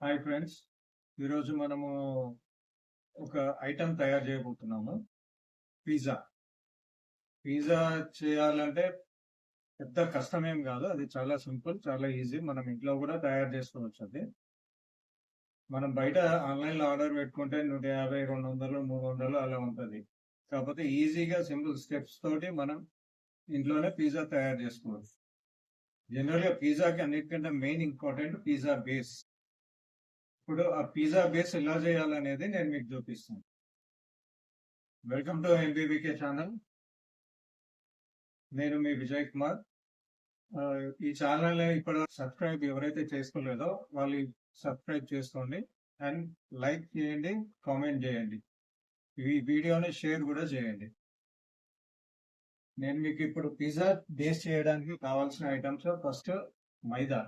Hi friends, ఈరోజు మనము ఒక ఐటెం తయారు చేయబోతున్నాము. పిజ్జా. పిజ్జా చేయాలంటే పెద్ద కష్టమేం కాదు. అది చాలా సింపుల్, చాలా ఈజీ. మనం ఇంట్లో కూడా తయారు చేసుకోవచ్చు. అది మనం బయట ఆన్లైన్లో ఆర్డర్ పెట్టుకుంటే 150, 200, 300 అలా ఉంటుంది. కాకపోతే ఈజీగా సింపుల్ స్టెప్స్ తోటి మనం ఇంట్లోనే పిజ్జా తయారు చేసుకోవచ్చు. జనరల్గా పిజ్జాకి అన్నిటికంటే మెయిన్ ఇంపార్టెంట్ పిజ్జా బేస్. ఇప్పుడు ఆ పిజ్జా బేస్ ఎలా చేయాలనేది నేను మీకు చూపిస్తాను. Welcome to MBBK channel. నేను మీ విజయ్ కుమార్. ఈ ఛానల్ ఇప్పుడు సబ్స్క్రైబ్ ఎవరైతే చేసుకోలేదో వాళ్ళు సబ్స్క్రైబ్ చేసుకోండి అండ్ లైక్ చేయండి, కామెంట్ చేయండి, ఈ వీడియోని షేర్ కూడా చేయండి. నేను మీకు ఇప్పుడు పిజ్జా బేస్ చేయడానికి కావాల్సిన ఐటమ్స్ ఫస్ట్ మైదా.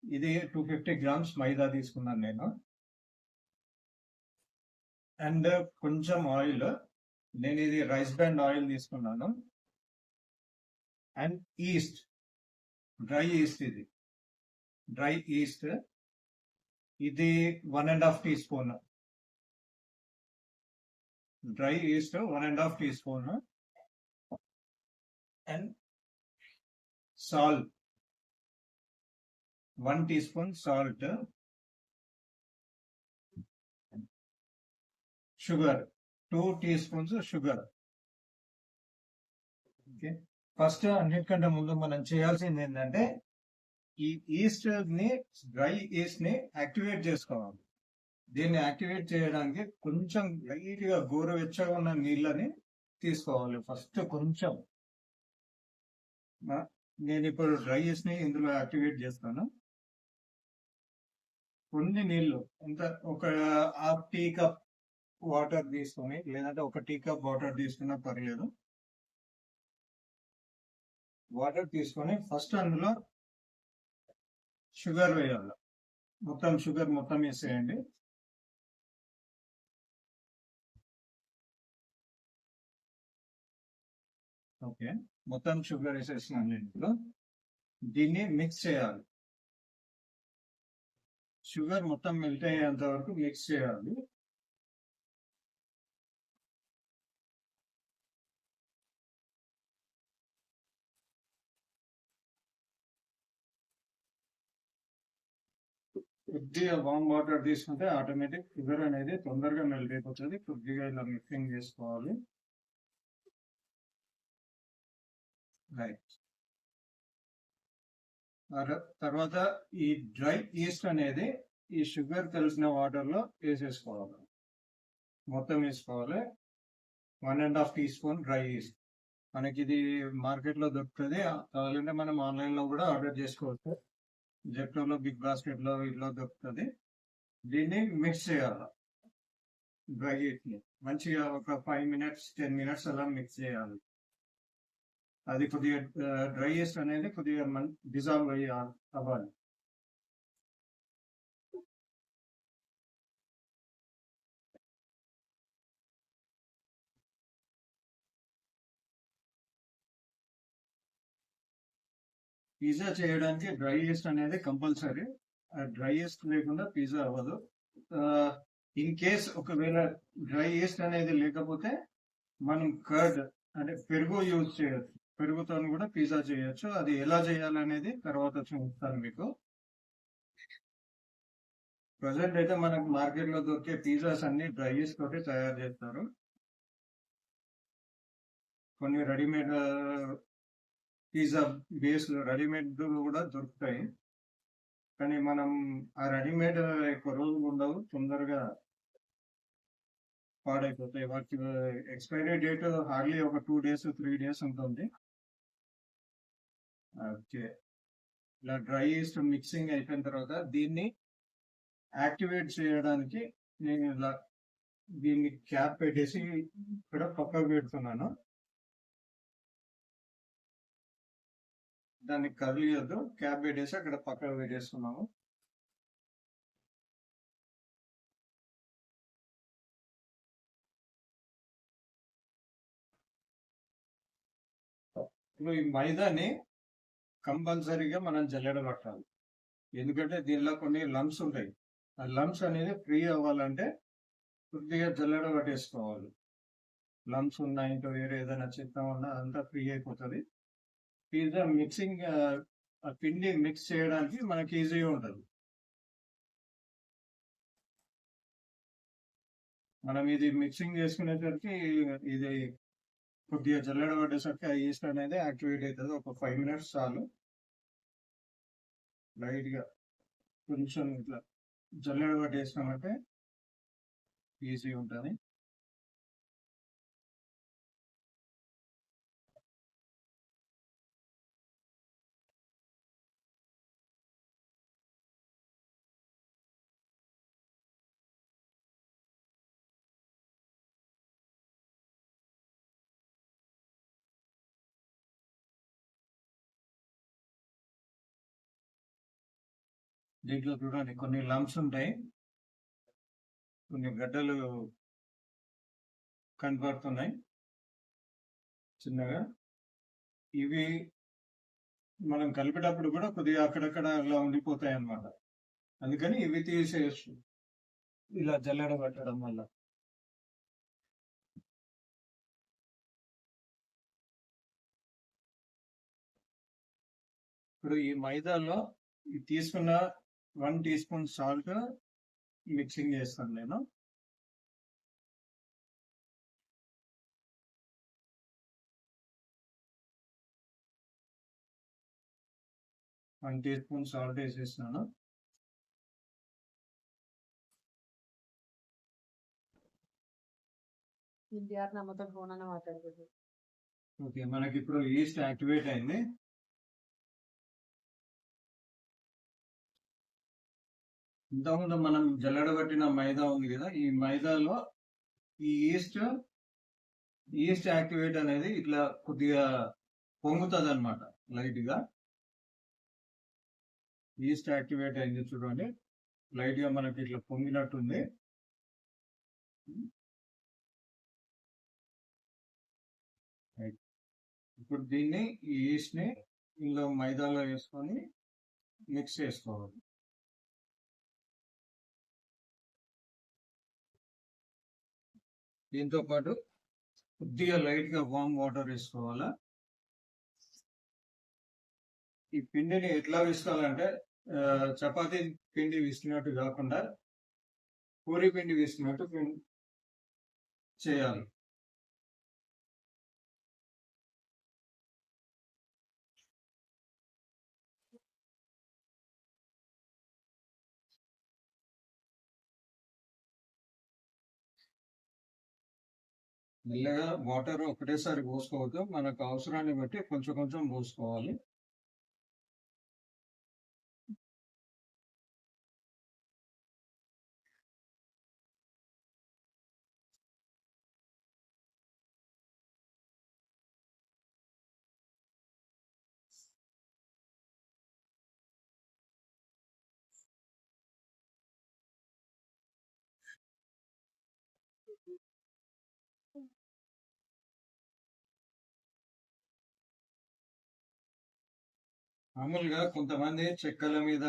ఇది 250 గ్రామ్స్ మైదా తీసుకున్నాను నేను. అండ్ కొంచెం ఆయిల్. నేను ఇది రైస్ బ్రాండ్ ఆయిల్ తీసుకున్నాను. And yeast, dry yeast. ఇది డ్రై ఈస్ట్. ఇది 1.5 teaspoon. Dry yeast 1.5 teaspoon. And salt 1 teaspoon salt. Sugar 2 teaspoons sugar. Okay, first అన్నిటికంటే ముందు మనం చేయాల్సింది ఏంటంటే ఈ ఈస్ట్ ని, డ్రై ఈస్ట్ ని యాక్టివేట్ చేసుకోవాలి. దీన్ని యాక్టివేట్ చేయడానికి కొంచెం లైట్ గా గోరువెచ్చగా ఉన్న నీళ్ళని తీసుకోవాలి. ఫస్ట్ కొంచెం నేను ఇప్పుడు డ్రై ఈస్ట్ ని ఇందులో యాక్టివేట్ చేస్తాను. కొన్ని నీళ్లు, ఎంత ఒక హాఫ్ టీ కప్ వాటర్ తీసుకొని, లేదంటే ఒక టీ కప్ వాటర్ తీసుకున్నా పర్లేదు. వాటర్ తీసుకొని ఫస్ట్ అందులో షుగర్ వేయాలి. మొత్తం షుగర్ మొత్తం వేసేయండి. ఓకే, మొత్తం షుగర్ వేసేసినాను ఇందులో. దీన్ని మిక్స్ చేయాలి. షుగర్ మొత్తం మెల్ట్ అయ్యేంత వరకు మిక్స్ చేయాలి. కొద్దిగా వామ్ వాటర్ తీసుకుంటే ఆటోమేటిక్ షుగర్ అనేది తొందరగా మెల్ట్ అయిపోతుంది. కొద్దిగా ఇలా మిక్సింగ్ చేసుకోవాలి. రైట్. తర్వాత ఈ డ్రై ఈస్ట్ అనేది ఈ షుగర్ కలిసిన వాటర్ లో వేసేసుకోవాలి. మొత్తం వేసుకోవాలి. 1.5 టీ స్పూన్ డ్రై ఈస్ట్. మనకి ఇది మార్కెట్ లో దొరుకుతుంది. కావాలంటే మనం ఆన్లైన్ లో కూడా ఆర్డర్ చేసుకోవచ్చు. జెప్టోలో, బిగ్ బాస్కెట్ లో ఇట్లా దొరుకుతుంది. దీన్ని మిక్స్ చేయాలి. డ్రై ఈస్ట్ ని మంచిగా ఒక 5 minutes 10 minutes అలా మిక్స్ చేయాలి. అది కొద్దిగా డ్రై ఈస్ట్ అనేది కొద్దిగా డిజాల్వ్ అవ్వాలి. పిజ్జా చేయడానికి డ్రై ఈస్ట్ అనేది కంపల్సరీ. డ్రై ఈస్ట్ లేకుండా పిజ్జా అవ్వదు. ఇన్ కేస్ ఒకవేళ డ్రై ఈస్ట్ అనేది లేకపోతే మనం కర్డ్ అంటే పెరుగు యూజ్ చేయొచ్చు. పెరుగుతో కూడా పిజ్జా చేయొచ్చు. అది ఎలా చేయాలనేది తర్వాత చూపిస్తాను మీకు. ప్రజెంట్ అయితే మనకు మార్కెట్ లో దొరికే పిజ్జాస్ అన్ని డ్రై ఈస్ట్ తోటి తయారు చేస్తారు. కొన్ని రెడీమేడ్ పిజ్జా బేస్ రెడీమేడ్ కూడా దొరుకుతాయి. కానీ మనం ఆ రెడీమేడ్ ఎక్కువ రోజులు ఉండవు, తొందరగా పాడైపోతాయి. వాటి ఎక్స్పైరీ డేట్ హార్డ్లీ ఒక 2 days 3 days ఉంటుంది. ఓకే, ఇలా డ్రై ఈస్ట్ మిక్సింగ్ అయిపోయిన తర్వాత దీన్ని యాక్టివేట్ చేయడానికి నేను ఇలా దీన్ని క్యాప్ పెట్టేసి ఇక్కడ పక్కకు పెడుతున్నాను. దాన్ని కదిలియొద్దు. క్యాప్ పెట్టేసి అక్కడ పక్కకు పెట్టేస్తున్నాము. ఇప్పుడు ఈ మైదాని కంపల్సరీగా మనం జల్లెడ పట్టాలి. ఎందుకంటే దీనిలో కొన్ని లంప్స్ ఉంటాయి. ఆ లంప్స్ అనేది ఫ్రీ అవ్వాలంటే కొద్దిగా జల్లెడ పట్టేసుకోవాలి. లంప్స్ ఉన్నా ఇంకా వేరే ఏదైనా చెత్త ఉన్నా అదంతా ఫ్రీ అయిపోతుంది. పిజ్జా మిక్సింగ్ ఆ పిండి మిక్స్ చేయడానికి మనకి ఈజీగా ఉంటుంది. మనం ఇది మిక్సింగ్ చేసుకునేసరికి ఇది కొద్దిగా జల్లెడ పట్టేసరికి ఆ ఈస్ట్ అనేది యాక్టివేట్ అవుతుంది. ఒక 5 minutes చాలు. లైట్ గా కొంచెం ఇట్లా జల్లెడ పట్టేసినామంటే ఈజీ ఉంటుంది. దీంట్లో చూడండి కొన్ని లంప్స్ ఉంటాయి, కొన్ని గడ్డలు కనపడుతున్నాయి చిన్నగా. ఇవి మనం కలిపేటప్పుడు కూడా కొద్దిగా అక్కడక్కడ అలా ఉండిపోతాయి అన్నమాట. అందుకని ఇవి తీసేయచ్చు ఇలా జల్లెడ పట్టడం వల్ల. ఇప్పుడు ఈ మైదాలో తీసుకున్న 1 teaspoon సాల్ట్ మిక్సింగ్ చేస్తాను నేను. వన్ టీ స్పూన్ సాల్ట్ వేసేసినాను. ఓకే, మనకి ఇప్పుడు ఈస్ట్ యాక్టివేట్ అయింది. ఇంతకుముందు మనం జల్లెడబట్టిన మైదా ఉంది కదా, ఈ మైదాలో ఈ ఈస్ట్ యాక్టివేట్ అనేది ఇట్లా కొద్దిగా పొంగుతుంది అనమాట. లైట్ గా ఈస్ట్ యాక్టివేట్ అయింది చూడండి, లైట్ గా మనకి ఇట్లా పొంగినట్టుంది. ఇప్పుడు దీన్ని ఈ ఈస్ట్ ని ఇందులో మైదాలో వేసుకొని మిక్స్ చేసుకోవాలి. దీంతో పాటు కొద్దిగా లైట్ గా వామ్ వాటర్ వేసుకోవాలా. ఈ పిండిని ఎట్లా విసుకోవాలంటే చపాతీ పిండి విసినట్టు కాకుండా పూరి పిండి విసినట్టు చేయాలి. మెల్లగా వాటర్ ఒకటేసారి పోసుకోవద్దు, మనకు అవసరాన్ని బట్టి కొంచెం కొంచెం పోసుకోవాలి. మామూలుగా కొంతమంది చెక్కల మీద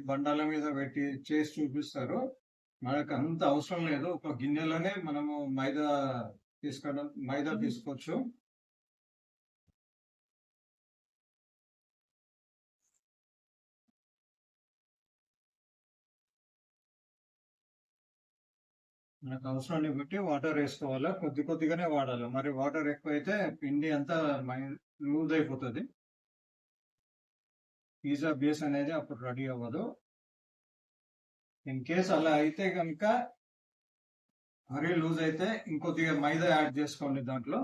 బండాల మీద పెట్టి చేసి చూపిస్తారు. మనకు అంత అవసరం లేదు. ఒక గిన్నెలోనే మనము మైదా తీసుకోవచ్చు. మనకు అవసరాన్ని బట్టి వాటర్ వేసుకోవాలా, కొద్ది కొద్దిగానే వాడాలి. మరి వాటర్ ఎక్కువైతే పిండి అంతా లూజ్ అయిపోతుంది, పిజ్జా బేస్ అనేది అప్పుడు రెడీ అవ్వదు. ఇన్ కేస్ అలా అయితే కనుక మరీ లూజ్ అయితే ఇంకొద్దిగా మైదా యాడ్ చేసుకోండి దాంట్లో.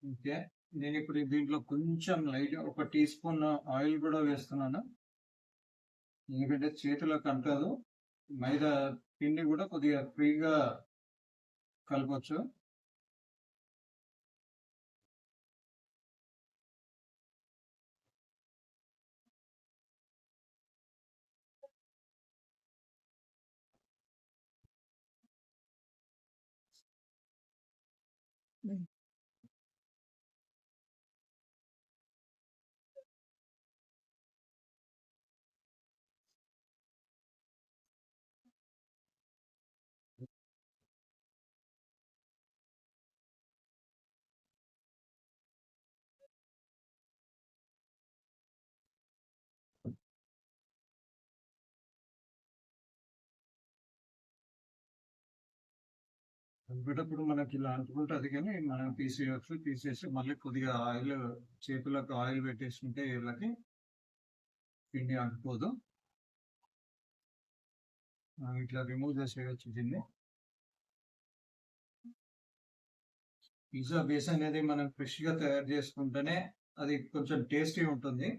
ఓకే, నేను ఇప్పుడు దీంట్లో కొంచెం లైట్ ఒక టీ స్పూన్ ఆయిల్ కూడా వేస్తున్నాను, ఎందుకంటే చేతులకు అంటదు. మైదా పిండి కూడా కొద్దిగా ఫ్రీగా కలపచ్చు. కలిపేటప్పుడు మనకి ఇలా అంటుకుంటది కానీ మనం తీసేయచ్చు. తీసేసి మళ్ళీ కొద్దిగా ఆయిల్, చేతులకు ఆయిల్ పెట్టేసుకుంటే వీళ్ళకి పిండి అంటుకోదు. మనం ఇట్లా రిమూవ్ చేసేయచ్చు దీన్ని. పిజ్జా బేస్ అనేది మనం ఫ్రెష్గా తయారు చేసుకుంటేనే అది కొంచెం టేస్టీ ఉంటుంది.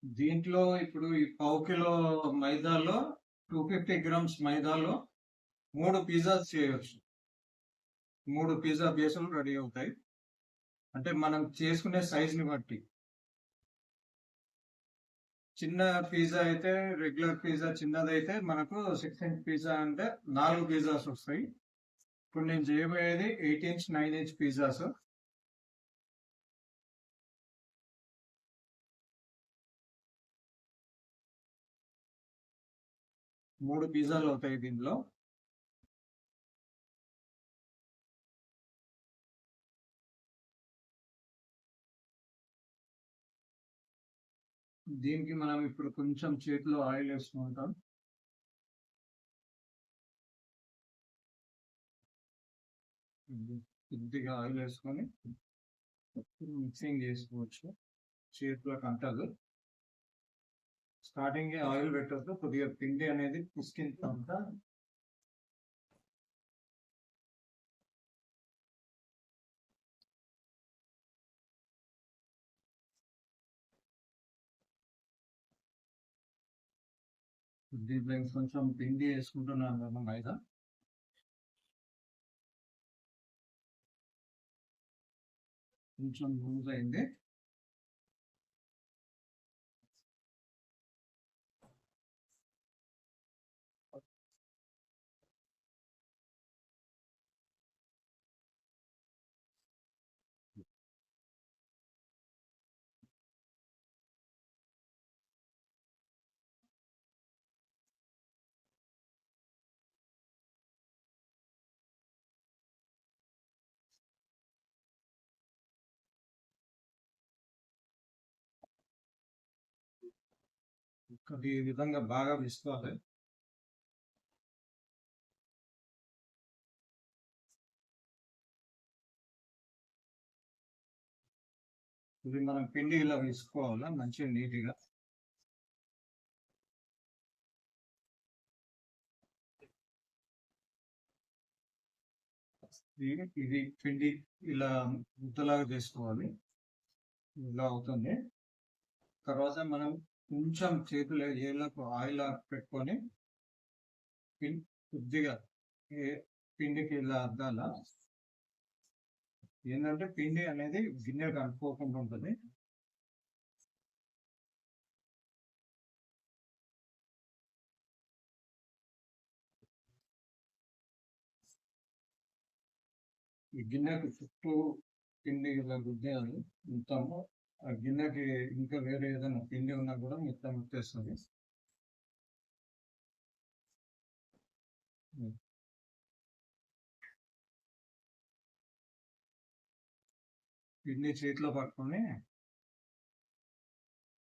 దీంట్లో ఇప్పుడు ఈ పావు కిలో మైదాలో 250 గ్రామ్స్ మైదాలో 3 పిజ్జాస్ చేయొచ్చు. 3 పిజ్జా బేసులు రెడీ అవుతాయి. అంటే మనం చేసుకునే సైజుని బట్టి. చిన్న పిజ్జా అయితే, రెగ్యులర్ పిజ్జా చిన్నదైతే మనకు 6 ఇంచ్ పిజ్జా అంటే 4 పిజ్జాస్ వస్తాయి. ఇప్పుడు నేను చేయబోయేది 8 ఇంచ్ 9 ఇంచ్ పిజ్జాస్. మూడు పిజ్జాలు అవుతాయి దీంట్లో. దీనికి మనం ఇప్పుడు కొంచెం చేతిలో ఆయిల్ వేసుకుంటాం. కొద్దిగా ఆయిల్ వేసుకొని మిక్సింగ్ చేసుకోవచ్చు. చేతిలో కంటదు. స్టార్టింగ్ ఆయిల్ పెట్టద్దు, కొద్దిగా పిండి అనేది పిసికింత దీంట్లో కొంచెం పిండి వేసుకుంటున్నాను కదా మైదా. కొంచెం లూజ్ అయింది. ఈ విధంగా బాగా విసుకోవాలి. ఇది మనం పిండి ఇలా విసుకోవాలా మంచిగా నీట్గా. ఇది పిండి ఇలా ముద్దలాగా చేసుకోవాలి. ఇలా అవుతుంది. తర్వాత మనం కొంచెం చేతులు ఏళ్ళకు ఆయిల్ పెట్టుకొని కొద్దిగా పిండికి ఇలా అద్దాల. ఏంటంటే పిండి అనేది గిన్నెకు అంటుకోకుండా ఉంటుంది. ఈ గిన్నెకు చుట్టూ పిండి ఇలా రుద్దేయాలి మొత్తము. ఆ గిన్నెకి ఇంకా వేరే ఏదైనా పిండి ఉన్నా కూడా మొత్తం వచ్చేస్తుంది. పిండి చేతిలో పట్టుకొని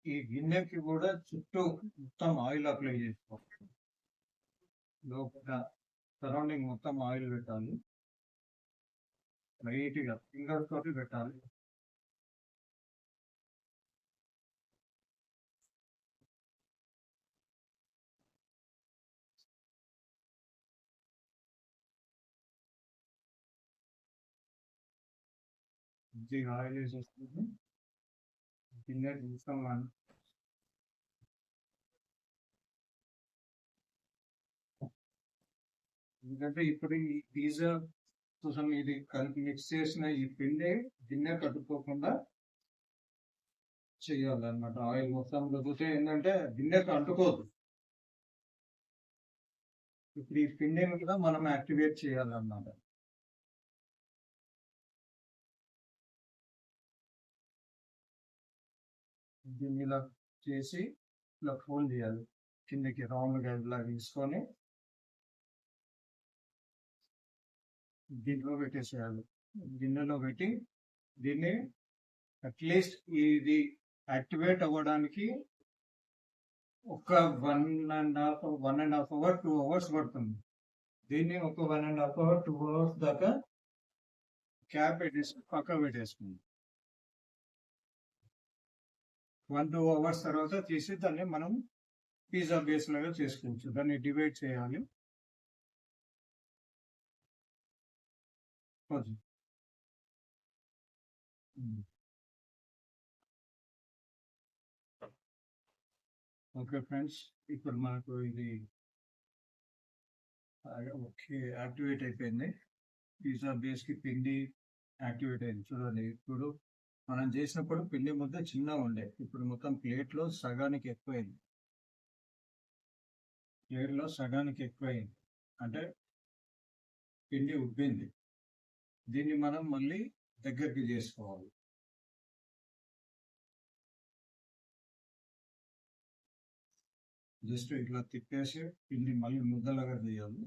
ఈ గిన్నెకి కూడా చుట్టూ మొత్తం ఆయిల్ అప్లై చేసుకోవాలి. లోపల సరౌండింగ్ మొత్తం ఆయిల్ పెట్టాలి. లైట్గా ఫింగర్ తోటి పెట్టాలి. మంచిగా ఆయిల్ వేసేస్తుంది. గిన్నె మొత్తం ఎందుకంటే ఇప్పుడు ఈ పిజ్జా కోసం ఇది కలిపి మిక్స్ చేసిన ఈ పిండి గిన్నె కట్టుకోకుండా చేయాలన్నమాట. ఆయిల్ మొత్తం రుద్దితే ఏంటంటే గిన్నెకు అంటుకోదు. ఇప్పుడు ఈ పిండిని కూడా మనం యాక్టివేట్ చేయాలన్నమాట. దీన్ని ఇలా చేసి ఇలా ఫోల్డ్ చేయాలి, కిందకి రౌండ్గా ఇలా తీసుకొని దీంట్లో పెట్టేసేయాలి. గిన్నెలో పెట్టి దీన్ని అట్లీస్ట్ ఇది యాక్టివేట్ అవ్వడానికి ఒక 1.5 అవర్ 2 అవర్స్ పడుతుంది. దీన్ని ఒక 1.5 అవర్ 2 అవర్స్ దాకా క్యాప్ పెట్టేసి పక్క పెట్టేసుకుంది. 1-2 అవర్స్ తర్వాత తీసి దాన్ని మనం పిజ్జా బేస్ లాగా చేసుకోవచ్చు. దాన్ని డివైడ్ చేయాలి. ఓకే ఫ్రెండ్స్, ఇప్పుడు మనకు ఇది ఓకే యాక్టివేట్ అయిపోయింది. పిజ్జా బేస్కి పిండి యాక్టివేట్ అయింది చూడండి. ఇప్పుడు మనం చేసినప్పుడు పిండి ముద్ద చిన్నగా ఉండే, ఇప్పుడు మొత్తం ప్లేట్లో సగానికి ఎక్కువైంది. ప్లేట్లో సగానికి ఎక్కువైంది అంటే పిండి ఉబ్బింది. దీన్ని మనం మళ్ళీ దగ్గరికి చేసుకోవాలి. జస్ట్ ఇట్లా తిప్పేసి పిండి మళ్ళీ ముద్దలాగా తీయాలి.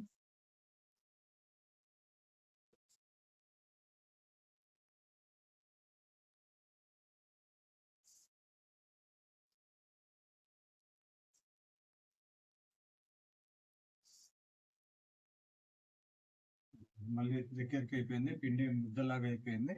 మళ్ళీ దగ్గరికి అయిపోయింది, పిండి ముద్దలాగా అయిపోయింది.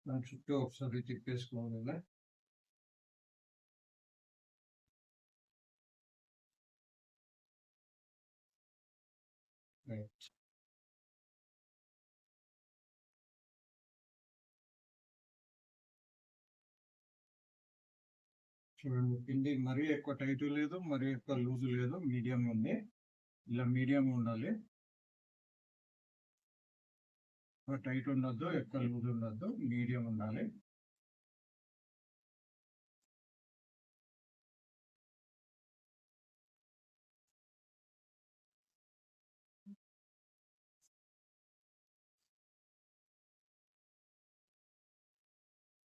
దాని చుట్టూ ఒకసారి తిప్పేసుకోవాలి. రైట్, చూడండి పిండి మరీ ఎక్కువ టైట్ లేదు, మరీ ఎక్కువ లూజ్ లేదు, మీడియం ఉంది. ఇలా మీడియం ఉండాలి. ఎక్కువ టైట్ ఉండొద్దు, ఎక్కువ లూజ్ ఉండొద్దు, మీడియం ఉండాలి.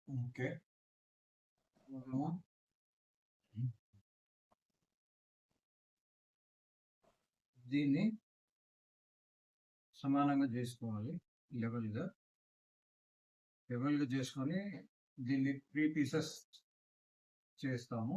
ఓకే, దీన్ని సమానంగా చేసుకోవాలి. లెవెల్గా చేసుకొని దీన్ని 3 పీసెస్ చేస్తాము.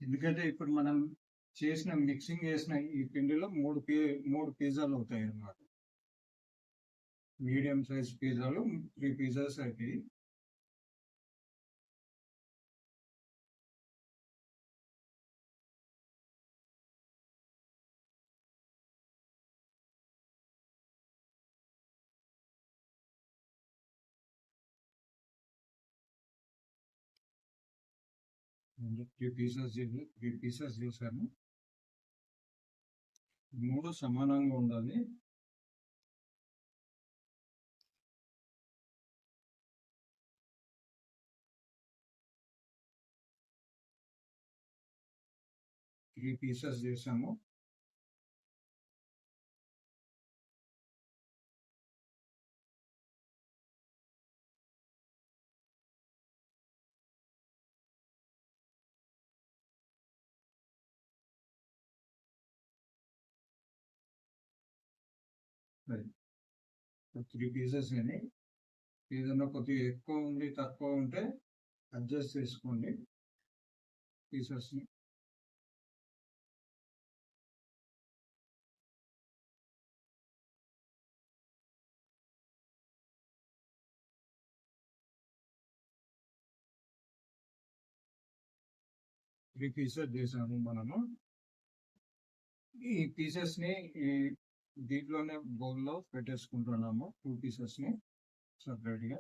ఎందుకంటే ఇప్పుడు మనం మిక్సింగ్ చేసిన ఈ పిండిలో 3 పిజ్జాలు అవుతాయి అన్నమాట. మీడియం సైజ్ పిజ్జాలు 3 పిజ్జాస్ అవుతాయి. త్రీ పీసెస్ చేశాను. 3 సమానంగా ఉండాలి. త్రీ పీసెస్ చేసాము. త్రీ పీసెస్ అని ఏదైనా కొద్దిగా ఎక్కువ ఉండి తక్కువ ఉంటే అడ్జస్ట్ చేసుకోండి పీసెస్ని. త్రీ పీసెస్ చేసాము మనము. ఈ పీసెస్ని ఈ దీంట్లోనే బౌల్లో పెట్టేసుకుంటున్నాము 2 పీసెస్ని సపరేట్గా.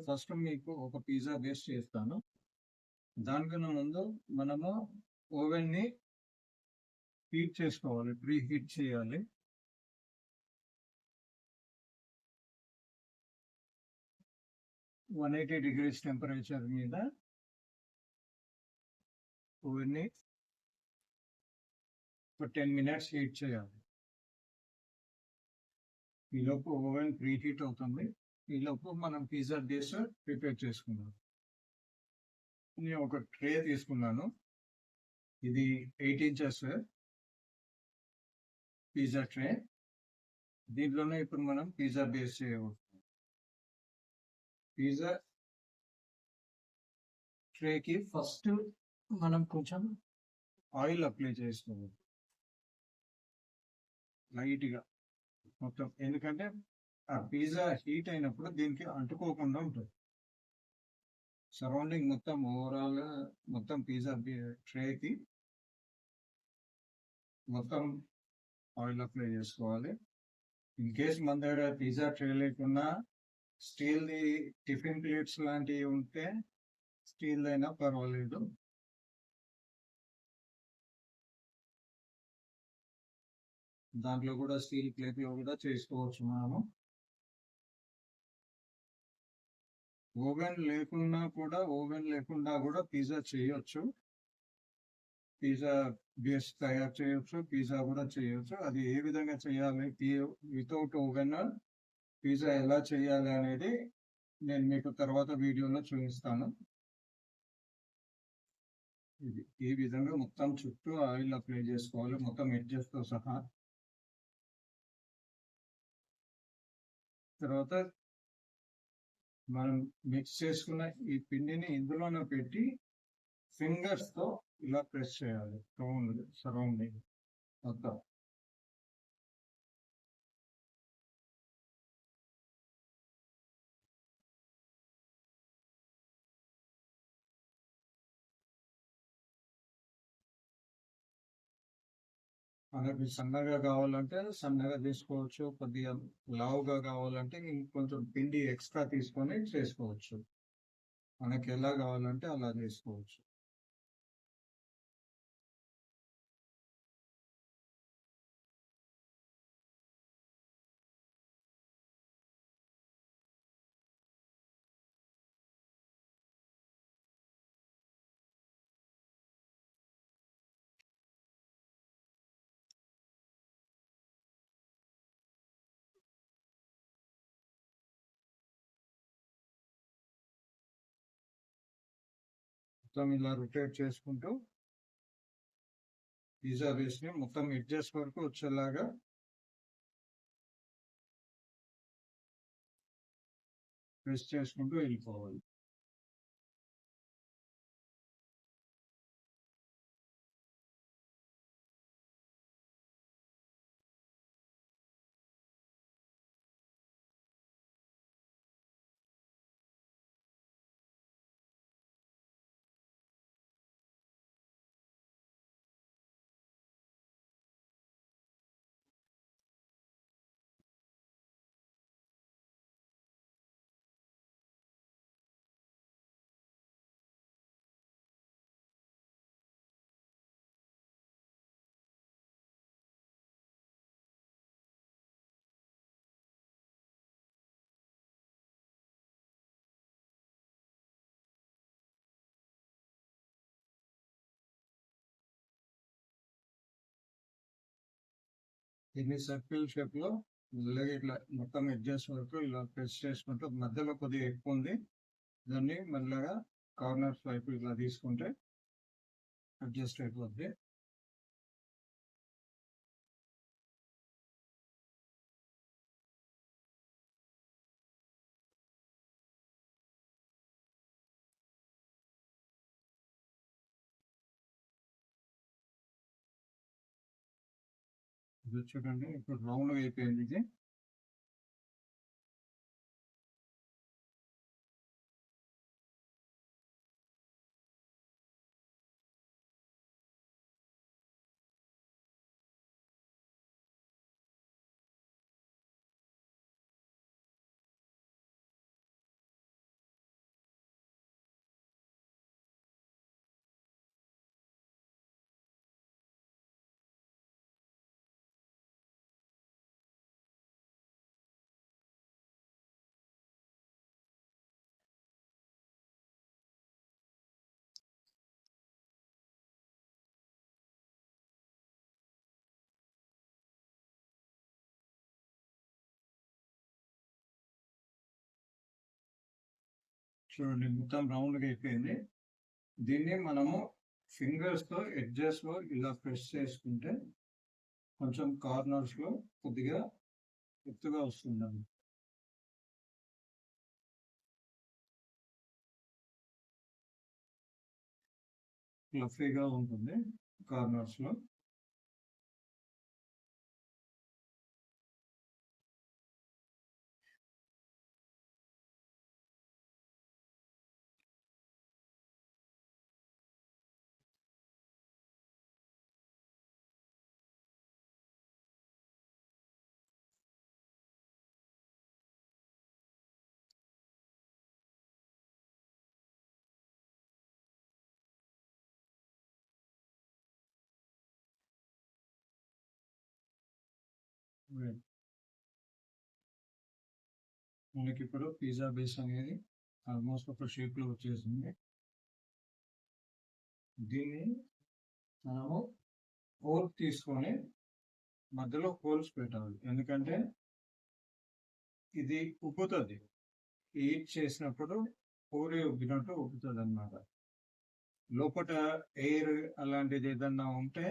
ఫస్ట్ మీకు ఒక పిజ్జా బేస్ చేస్తాను. దానికన్నా ముందు మనము ఓవెన్ని హీట్ చేసుకోవాలి, ప్రీ హీట్ చేయాలి. $180 టెంపరేచర్ మీద ఓవెన్ని ఒక 10 minutes హీట్ చేయాలి. ఈలోపు ఓవెన్ ప్రీ హీట్ అవుతుంది. ఈలోపు మనం పిజ్జా బేస్ ప్రిపేర్ చేసుకుందాం. నేను ఒక ట్రే తీసుకున్నాను. ఇది 8 inches పిజ్జా ట్రే. దీంట్లోనే ఇప్పుడు మనం పిజ్జా బేస్ చేయబోతున్నాం. పిజ్జా ట్రేకి ఫస్ట్ మనం కొంచెం ఆయిల్ అప్లై చేసుకోవాలి లైట్గా మొత్తం, ఎందుకంటే ఆ పిజ్జా హీట్ అయినప్పుడు దీనికి అంటుకోకుండా ఉంటుంది. సరౌండింగ్ మొత్తం ఓవరాల్ మొత్తం పిజ్జా ట్రేకి మొత్తం ఆయిల్ అప్లై చేసుకోవాలి. ఇన్ కేస్ మన దగ్గర పిజ్జా ట్రే లేకున్నా స్టీల్ది టిఫిన్ ప్లేట్స్ లాంటివి ఉంటే స్టీల్ అయినా పర్వాలేదు. దాంట్లో కూడా స్టీల్ ప్లేట్లో కూడా చేసుకోవచ్చు మనము. ఓవెన్ లేకుండా కూడా పిజ్జా చేయొచ్చు. పిజ్జా బేస్ తయారు చేయొచ్చు, పిజ్జా కూడా చేయొచ్చు. అది ఏ విధంగా చేయాలి, వితౌట్ ఓవెన్ పిజ్జా ఎలా చేయాలి అనేది నేను మీకు తర్వాత వీడియోలో చూపిస్తాను. ఇది ఈ విధంగా మొత్తం చుట్టూ ఆయిల్ అప్లై చేసుకోవాలి, మొత్తం ఎడ్జెస్తో సహా. తర్వాత మనం మిక్స్ చేసుకున్న ఈ పిండిని ఇందులోనే పెట్టి ఫింగర్స్తో ఇలా ప్రెస్ చేయాలి సరౌండింగ్ మొత్తం. మనకి సన్నగా కావాలంటే సన్నగా తీసుకోవచ్చు, కొద్దిగా లావుగా కావాలంటే ఇంకొంచెం పిండి ఎక్స్ట్రా తీసుకొని చేసుకోవచ్చు. మనకి ఎలా కావాలంటే అలా చేసుకోవచ్చు. మొత్తం ఇలా రొటేట్ చేసుకుంటూ పిజ్జా బేస్ని మొత్తం ఎడ్జెస్ వరకు వచ్చేలాగా ప్రెస్ చేసుకుంటూ వెళ్ళిపోవాలి. దీన్ని సర్కిల్ షేప్లో మెల్లగా ఇట్లా మొత్తం ఎడ్జెస్ వరకు ఇలా ప్రెస్ చేసుకుంటూ, మధ్యలో కొద్దిగా ఎక్కువ ఉంది, దాన్ని మెల్లగా కార్నర్స్ వైపు ఇలా తీసుకుంటే అడ్జస్ట్ అయిపోద్ది. ఇది చూడండి, ఇప్పుడు రౌండ్ అయిపోయింది ఇది. చూడండి మొత్తం రౌండ్గా అయిపోయింది. దీన్ని మనము ఫింగర్స్తో ఎడ్జెస్లో ఇలా ప్రెస్ చేసుకుంటే కొంచెం కార్నర్స్లో కొద్దిగా ఎత్తుగా వస్తుందండి. ఫ్లఫీగా ఉంటుంది కార్నర్స్లో. మనకి ఇప్పుడు పిజ్జా బేస్ అనేది ఆల్మోస్ట్ ఒక షేప్లో వచ్చేసింది. దీన్ని మనము ఫోర్క్ తీసుకొని మధ్యలో హోల్స్ పెట్టాలి, ఎందుకంటే ఇది ఉబ్బుతుంది. హీట్ చేసినప్పుడు పూరి ఉబ్బినట్టు ఉబ్బుతుంది అన్నమాట. లోపల ఎయిర్ అలాంటిది ఏదన్నా ఉంటే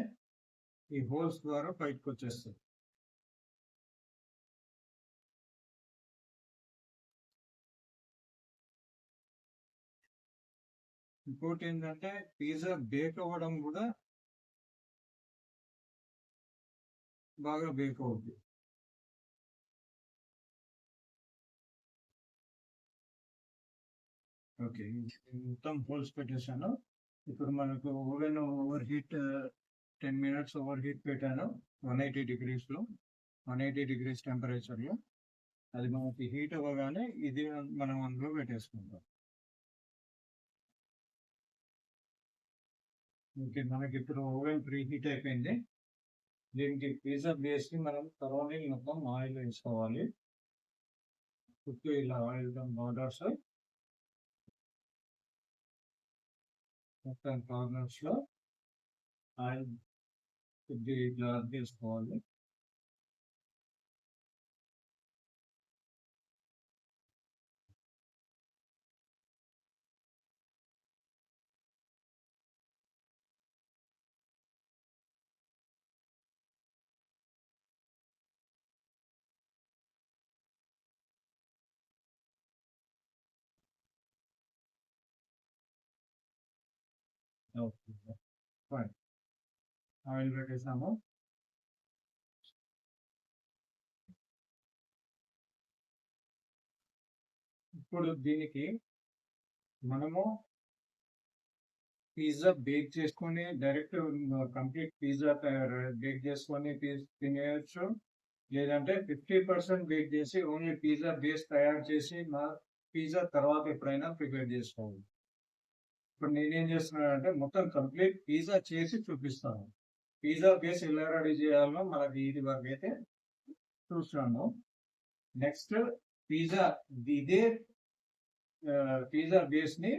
ఈ హోల్స్ ద్వారా బయటకు వచ్చేస్తుంది. ఇంకోటి ఏంటంటే పిజ్జా బేక్ అవ్వడం కూడా బాగా బేక్ అవుతుంది. ఓకే, మొత్తం హోల్స్ పెట్టేశాను. ఇప్పుడు మనకు oven over heat 10 minutes over heat పెట్టాను 180 degreesలో, 180 degrees టెంపరేచర్లో. అది మనకి హీట్ అవ్వగానే ఇది మనం అందులో పెట్టేసుకుంటాం. ఓకే, మనకి ఇప్పుడు ఓవెన్ ప్రీ హీట్ అయిపోయింది. దీనికి పిజ్జా బేస్కి మనం తరువాత మొత్తం ఆయిల్ వేసుకోవాలి. చుట్టూ ఇలా ఆయిల్ బార్డర్స్ మొత్తం కార్నర్స్లో ఆయిల్ కొద్దిగా ఇట్లా తీసుకోవాలి. Okay, fine. ఆయిల్ పెట్టేసాము. ఇప్పుడు దీనికి మనము పిజ్జా బేక్ చేసుకొని డైరెక్ట్ కంప్లీట్ పిజ్జా బేక్ చేసుకొని తినేయచ్చు. లేదంటే 50% బేక్ చేసి ఓన్లీ పిజ్జా బేస్ తయారు చేసి పిజ్జా తర్వాత ఎప్పుడైనా ప్రిపేర్ చేసుకోవాలి. ఇప్పుడు నేనేం చేస్తున్నానంటే మొత్తం కంప్లీట్ పిజ్జా చేసి చూపిస్తాను. పిజ్జా బేస్ ఎలా రెడీ చేయాలో మనకి ఇది వరకు అయితే చూస్తున్నాను. నెక్స్ట్ పిజ్జా ఇదే పిజ్జా బేస్ ని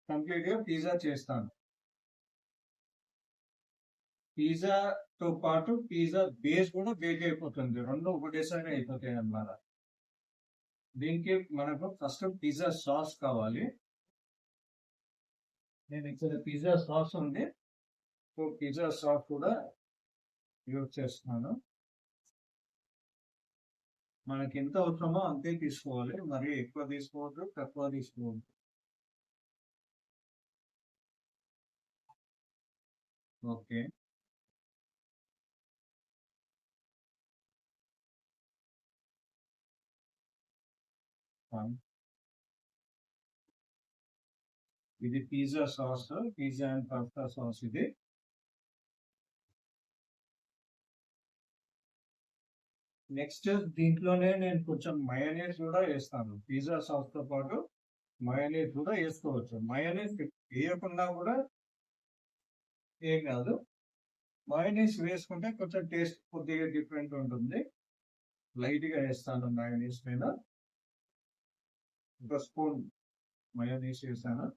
కంప్లీట్ గా పిజ్జా చేస్తాను. పిజ్జాతో పాటు పిజ్జా బేస్ కూడా బేక్ అయిపోతుంది, రెండు ఒకటేసారి అయిపోతాయి అన్నమాట. దీనికి మనకు ఫస్ట్ పిజ్జా సాస్ కావాలి. నేను ఇక్కడ పిజ్జా సాస్ ఉంది, సో పిజ్జా సాస్ కూడా యూజ్ చేస్తున్నాను. మనకి ఎంత అవసరమో అంతే తీసుకోవాలి, మరి ఎక్కువ తీసుకోవద్దు, తక్కువ తీసుకోవద్దు. ఓకే, ఇది pizza sauce, pizza and pasta sauce. ఇది నెక్స్ట్ దీంట్లోనే నేను కొంచెం మయోనీస్ కూడా వేస్తాను. పిజ్జా సాస్ తో పాటు మయోనీస్ కూడా వేసుకోవచ్చు. మయోనీస్ వేయకుండా కూడా ఏం కాదు, మయోనీస్ వేసుకుంటే కొంచెం టేస్ట్ కొద్దిగా డిఫరెంట్ ఉంటుంది. లైట్ గా వేస్తాను మయోనీస్ మీద, ఒక స్పూన్ మయోనీస్ వేసాను.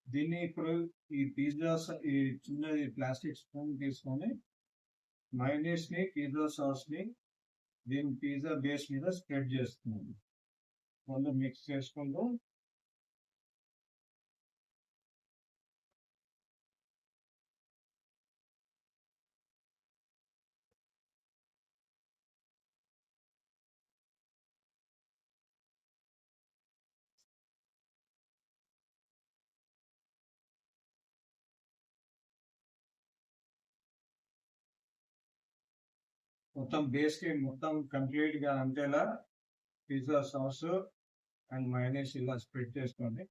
దీన్ని ఇప్పుడు ఈ పిజ్జా ఈ చిన్నది ప్లాస్టిక్ స్పూన్ తీసుకొని మయోనీస్ ని పిజ్జా సాస్ ని దీని పిజ్జా బేస్ మీద స్ప్రెడ్ చేస్తున్నాను. ముందు మిక్స్ చేసుకుంటూ మొత్తం బేస్ కి మొత్తం కంప్లీట్ గా అంతేలా పిజ్జా సాస్ అండ్ మయోనీస్ ఇలా స్ప్రెడ్ చేసుకోండి.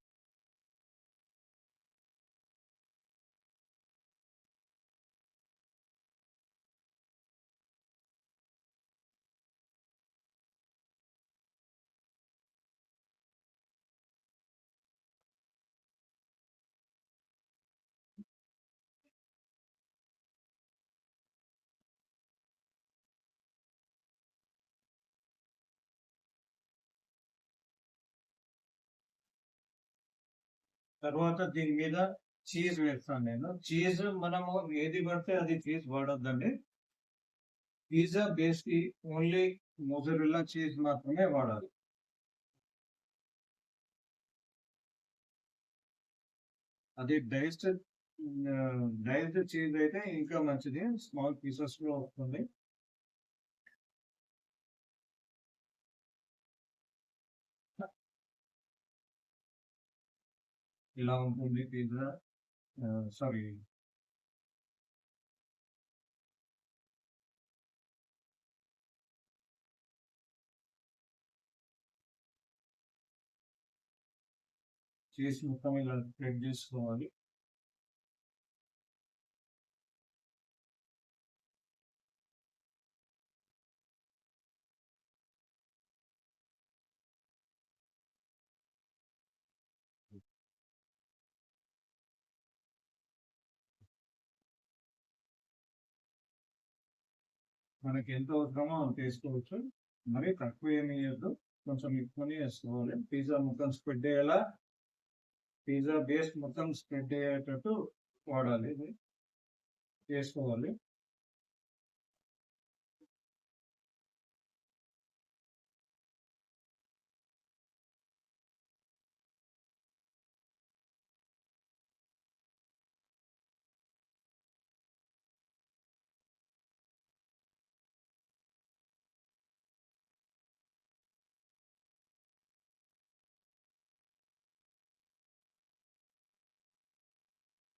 తర్వాత దీని మీద చీజ్ వేస్తాను నేను. చీజ్ మనము ఏది పడితే అది చీజ్ వాడొద్దండి. పిజ్జా బేస్ కి ఓన్లీ మొజరెల్లా చీజ్ మాత్రమే వాడాలి. అది డైస్డ్ చీజ్ అయితే ఇంకా మంచిది, స్మాల్ పీసెస్ లో వస్తుంది. ఇలా ఉంటుంది పిజ్జా. సారీ, చీజ్ మొత్తం ఇలా స్ప్రెడ్ చేసుకోవాలి. మనకి ఎంత అవసరమో అంత వేసుకోవచ్చు, మరి తక్కువ ఏమి వేయద్దు, కొంచెం ఎక్కువనే వేసుకోవాలి. పిజ్జా మొత్తం స్ప్రెడ్ అయ్యేలా, పిజ్జా బేస్ మొత్తం స్ప్రెడ్ అయ్యేటట్టు వాడాలి, ఇది వేసుకోవాలి.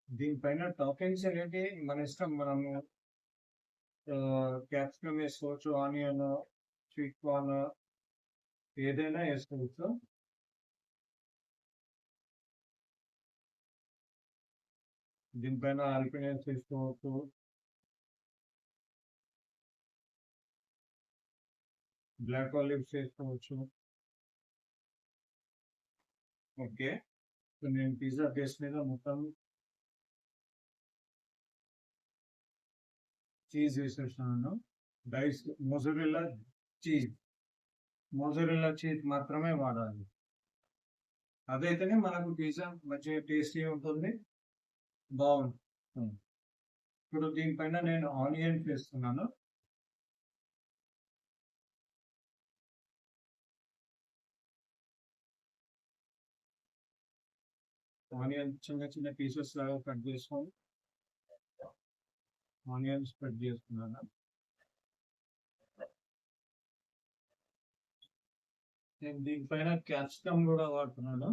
దీనిపైన టాపింగ్స్ అనేది మన ఇష్టం. మనము క్యాప్సికమ్ వేసుకోవచ్చు, ఆనియన్, స్వీట్ కార్న్, ఏదైనా వేసుకోవచ్చు. దీనిపైన ఆల్పినైస్ వేసుకోవచ్చు. బ్లాక్ ఆలివ్స్ వేసుకోవచ్చు. ఓకే, నేను పిజ్జా బేస్ మీద మొత్తం చీజ్ వేసేసాను. Diced mozzarella cheese, mozzarella cheese మాత్రమే వాడాలి. అదైతేనే మనకు పిజ్జా మంచిగా టేస్టీ ఉంటుంది, బాగుంటుంది. ఇప్పుడు దీనిపైన నేను ఆనియన్ వేస్తున్నాను. ఆనియన్ చిన్న చిన్న పీసెస్ లాగా కట్ చేసుకొని ఆనియన్ స్ప్రెడ్ చేసుకున్నాను. నేను దీనిపైన క్యాప్సికమ్ కూడా వాడుతున్నాను.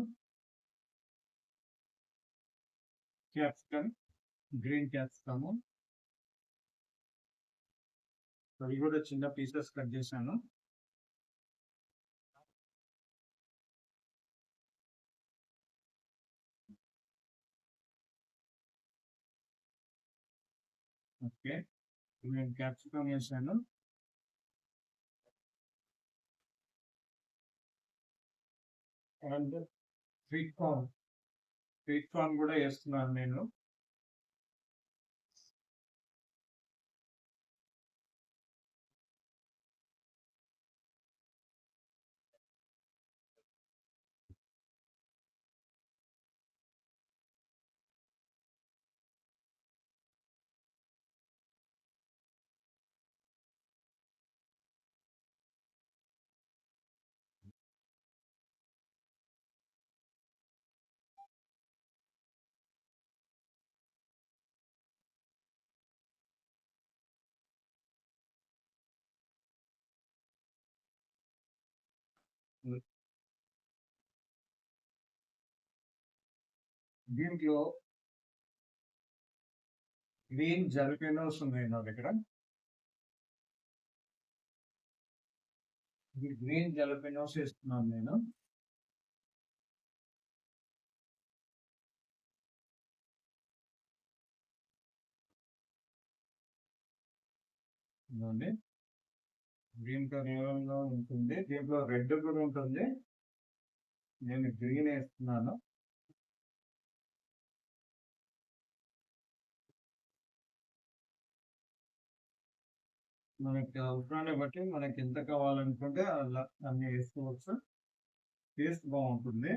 క్యాప్సికమ్, గ్రీన్ క్యాప్సికమ్, అవి కూడా చిన్న పీసెస్ కట్ చేశాను. ఓకే, నేను క్యాప్సికమ్ వేసాను. And sweet corn, sweet corn కూడా వేస్తున్నాను నేను. దీంట్లో గ్రీన్ జలపెనోస్ ఉన్నాయి నా దగ్గర. ఈ గ్రీన్ జలపెనోస్ వేస్తున్నాను నేను. ఇదిగోండి. గ్రీన్ కలర్లో ఉంటుంది. దీంట్లో రెడ్ కూడా ఉంటుంది. నేను గ్రీన్ వేస్తున్నాను. మనకి అవసరాన్ని బట్టి మనకి ఎంత కావాలనుకుంటే అలా అన్ని వేసుకోవచ్చు. టేస్ట్ బాగుంటుంది.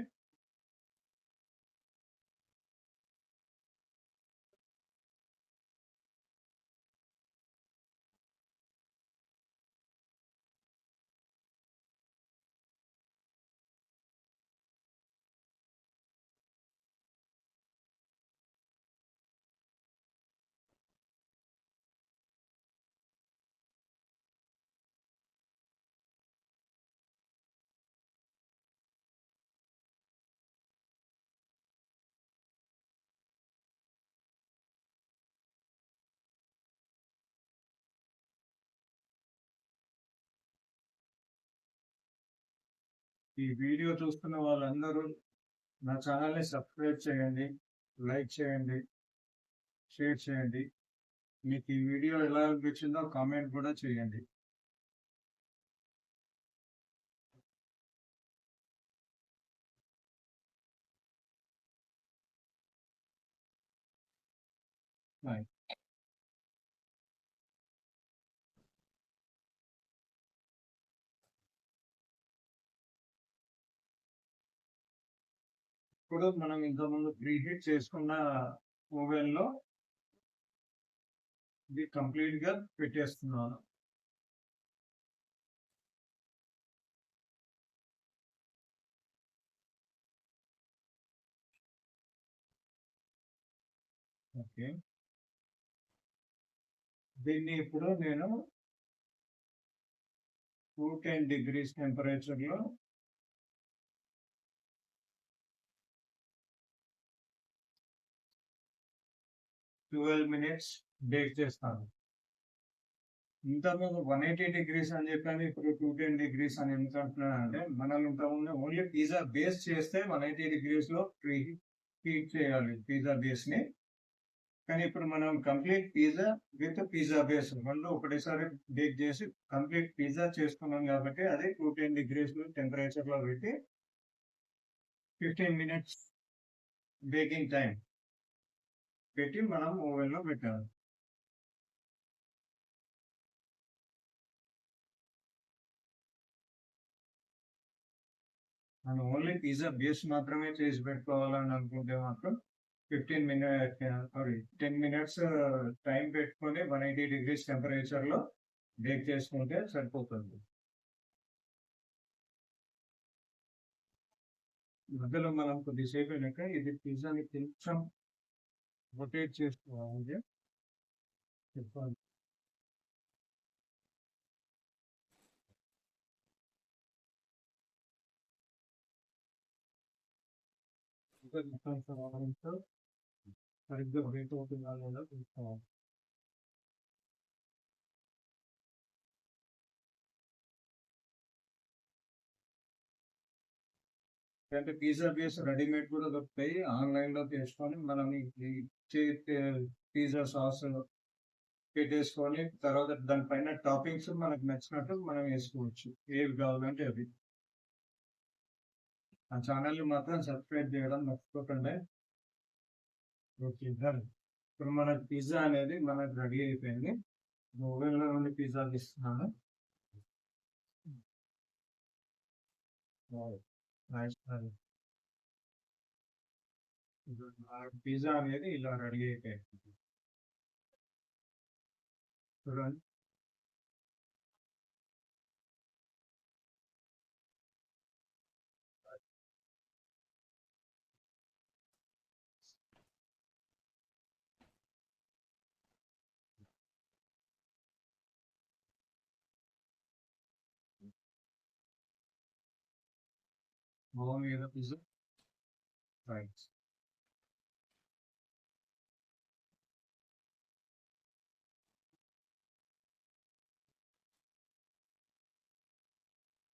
ఈ వీడియో చూస్తున్న వాళ్ళందరూ నా ఛానల్ని సబ్స్క్రైబ్ చేయండి, లైక్ చేయండి, షేర్ చేయండి. మీకు ఈ వీడియో ఎలా అనిపించిందో కామెంట్ కూడా చేయండి. బాయ్. ఇప్పుడు మనం ఇంతకుముందు ప్రీహీట్ చేసుకున్న ఓవెన్లో ఇది కంప్లీట్గా పెట్టేస్తున్నాను. ఓకే, దీన్ని ఇప్పుడు నేను 210 degrees టెంపరేచర్లో 12 minutes బేక్ చేస్తాను. ఇంతకుముందు 180 degrees అని చెప్పాను, ఇప్పుడు 210 degrees అని ఎందుకు అంటున్నాను అంటే, మనం ఇంతకుముందు ఓన్లీ పిజ్జా బేస్ చేస్తే 180 degrees లో హీట్ చేయాలి పిజ్జా బేస్ ని. కానీ ఇప్పుడు మనం complete pizza with pizza base రెండు ఒకటేసారి బేక్ చేసి కంప్లీట్ పిజ్జా చేసుకున్నాం కాబట్టి అది 210 degrees టెంపరేచర్ లో పెట్టి 15 minutes బేకింగ్ టైం పెట్టి మనం ఓవెన్ లో పెట్టాలి. మనం ఓన్లీ పిజ్జా బేస్ మాత్రమే చేసి పెట్టుకోవాలని అనుకుంటే మాత్రం 10 minutes టైం పెట్టుకొని 180 degrees టెంపరేచర్లో బేక్ చేసుకుంటే సరిపోతుంది. మధ్యలో మనం కొద్దిసేపు అయినాక ఇది పిజ్జాని కొంచెం రొటేట్ చేసుకోవాలి. చెప్పాలి సరిగ్గా బ్రేక్ అవుతుందా లేదా చూసుకోవాలి. అంటే పిజ్జా బేస్ రెడీమేడ్ కూడా దొరుకుతాయి. ఆన్లైన్లో తీసుకొని మనం పిజ్జా సాస్ పెట్టేసుకొని తర్వాత దానిపైన టాపింగ్స్ మనకు నచ్చినట్టు మనం వేసుకోవచ్చు, ఏవి కావాలంటే అవి. ఆ ఛానల్ని మాత్రం సబ్స్క్రైబ్ చేయడం మర్చిపోకండి. ఓకే సార్, ఇప్పుడు మన పిజ్జా అనేది మనకు రెడీ అయిపోయింది. ఓవెన్లో నుండి పిజ్జా తీస్తున్నాను. పిజ్జా అనేది ఇలా రెడీ అయిపోయింది చూడండి. మామూలుగా పిజ్జా రైట్.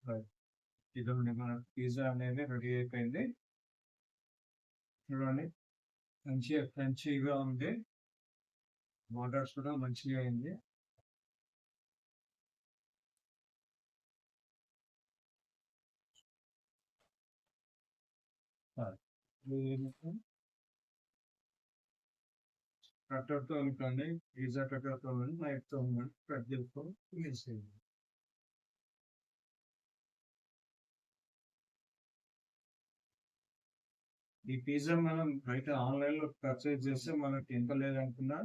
రైట్. ఇదండి మన పిజ్జా అనేది రెడీ అయిపోయింది. చూడండి మంచిగా క్రంచీగా ఉంది. బార్డర్స్ కూడా మంచిగా అయింది. కట్టర్తో అనుకోండి, పిజ్జా కట్టర్తో నైఫ్తో కట్ చేసుకొని వేసేయండి. ఈ పిజ్జా మనం బయట ఆన్లైన్లో పర్చేజ్ చేస్తే మనకి ఎంత లేదనుకున్నా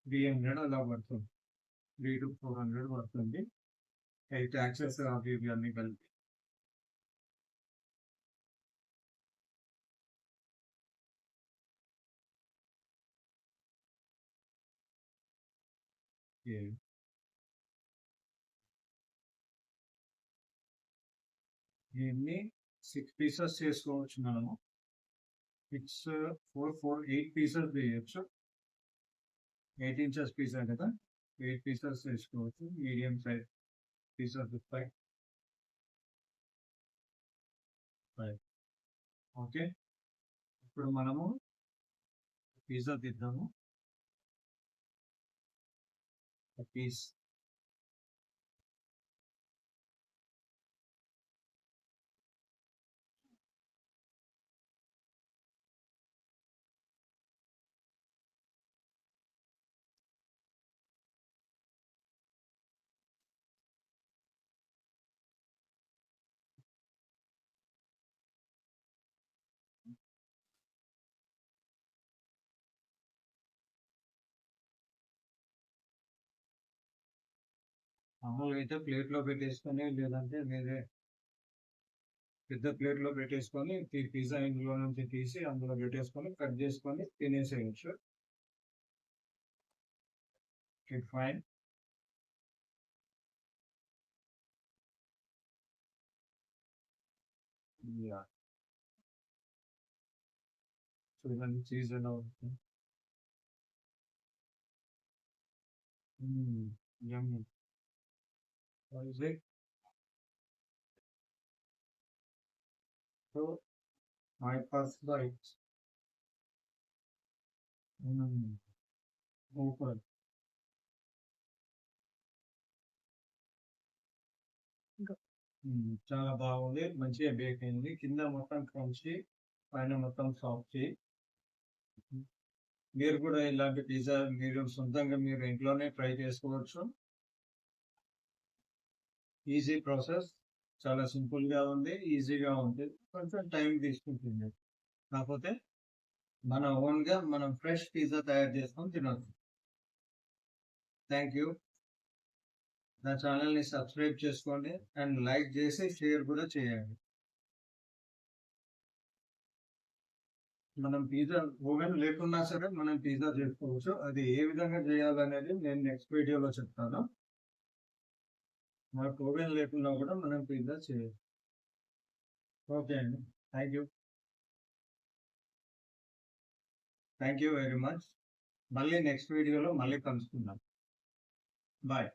300 అలా పడుతుంది. 300 to 400 పడుతుంది. అవి ట్యాక్సెస్ అవి ఇవి అన్ని కలిపి. దీన్ని 6 పీసెస్ చేసుకోవచ్చు మనము. 8 పీసెస్ చేయొచ్చు. 8 inches పిజ్జా కదా, 8 పీసెస్ చేసుకోవచ్చు. Medium size pieces 5. ఓకే, ఇప్పుడు మనము పిజ్జా తిద్దాము. పీస్ మామూలుగా అయితే ప్లేట్లో పెట్టేసుకొని, లేదంటే వేరే పెద్ద ప్లేట్లో పెట్టేసుకొని పిజ్జా ఇందులో నుంచి తీసి అందులో పెట్టేసుకొని కట్ చేసుకొని తినేసేయచ్చు. ఫైన్. చూడండి చీజ్ ఎలా ఉంటుంది. Yummy. What is it? So, my first bite. Super. చాలా బాగుంది. మంచిగా బేక్ అయింది. కింద మొత్తం క్రంచీ, పైన మొత్తం సాఫ్ట్. మీరు కూడా ఇలాంటి పిజ్జా మీరు సొంతంగా మీరు ఇంట్లోనే ట్రై చేసుకోవచ్చు. ఈజీ ప్రాసెస్, చాలా సింపుల్గా ఉంది, ఈజీగా ఉంది. కొంచెం టైం తీసుకుంటుంది. కాకపోతే మన ఓన్గా మనం ఫ్రెష్ పిజ్జా తయారు చేసుకొని తినవచ్చు. Thank you. నా ఛానల్ని సబ్స్క్రైబ్ చేసుకోండి అండ్ లైక్ చేసి షేర్ కూడా చేయండి. మనం పిజ్జా ఓవెన్ లేకున్నా సరే మనం పిజ్జా చేసుకోవచ్చు. అది ఏ విధంగా చేయాలనేది నేను నెక్స్ట్ వీడియోలో చెప్తాను. మనకు ఓవెన్ లేకున్నా కూడా మనం పిజ్జా చేయొచ్చు. ఓకే అండి, thank you. Thank you very much. మళ్ళీ నెక్స్ట్ వీడియోలో మళ్ళీ కలుసుకుందాం. బాయ్.